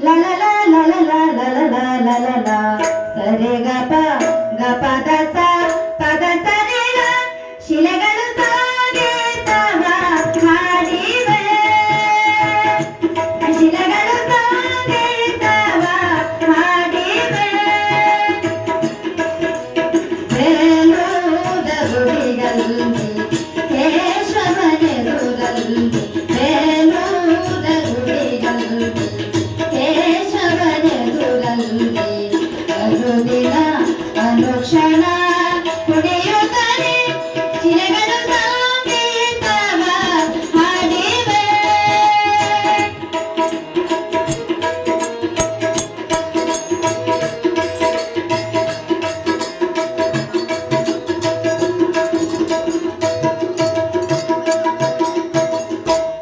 la la la la la la la la la la la la ಸರಿ ಗ ಪ ಗ ಪ ದ ಸ ಪ ದ ಸ ರೆ ಗ ಶಿಲೆಗಳು ಸಾಗೇತವ ಹಾಡಿವೆ ಶಿಲೆಗಳು ಸಾಗೇತವ ಹಾಡಿವೆ ಬೇಲೂದ ಗುಡಿಗಳಲ್ಲಿ ಕೇಶವನೆದುರಲ್ಲಿ ಬೇಲೂದ ಗುಡಿಗಳಲ್ಲಿ ದಿನ ಅನುಕ್ಷಣ ಕುಡಿಯುತ್ತಾರೆ ಶಿಲೆಗಳು ಸಾಗೇತವ ಹಾಡಿವೆ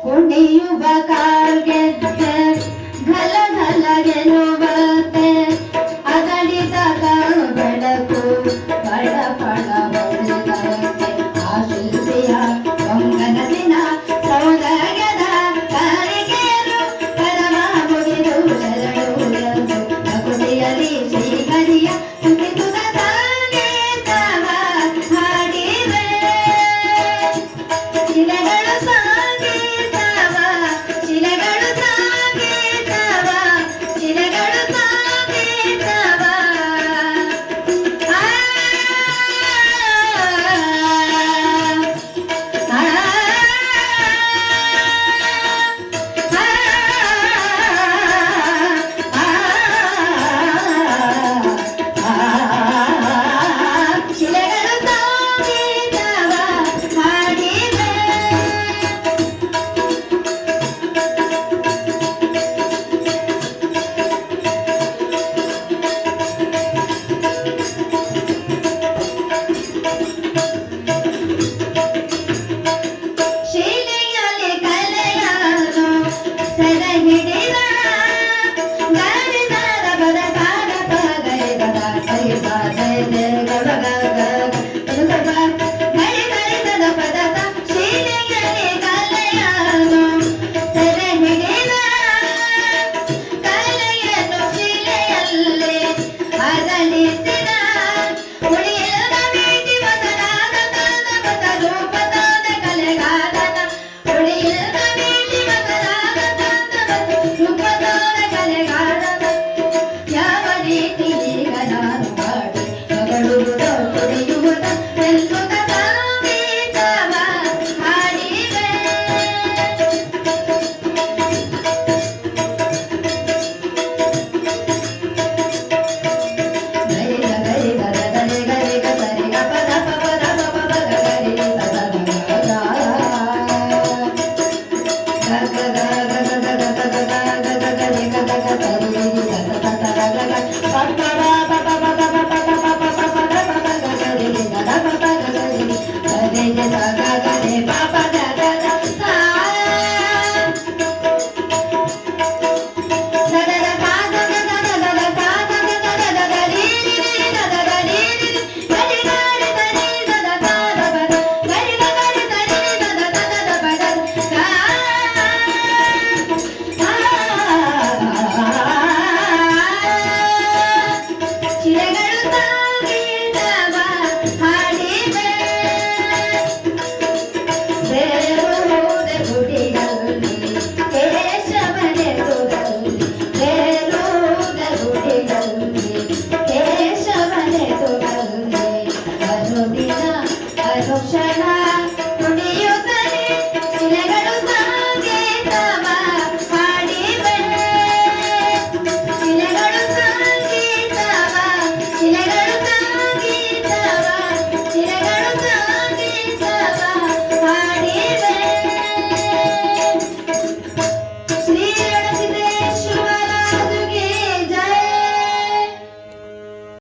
ಕುಣಿಯುವ ಕಾಲ್ಗೆದ್ದೆ ಘಲ ಘಲಗೆನ್ನುವಂತೆ ಬೆಳಕು ಪಡ ಪಡ ಬಡಿದಂತೆ ಆ ಶಿಲ್ಪಿಯ ಕೊಂಗನದಿನ ಸೌಂದರ್ಯದ ಕಾರಿಗೆಯರು ಪರಮ ಮುಗಿದು ಶರಣು ನಗುಡಿಯಲಿ ಶ್ರೀಹರಿಯ ಸುಖಿಸುತ್ತ ಸಾಗೇತವ ಹಾಡಿವೆ ಶಿಲೆಗಳು ಸಾಗೇತವ ಶಿಲೆಗಳು ಸಾಗೇತವ ಶಿಲೆಗಳು ಸಾಗೇತವ Shana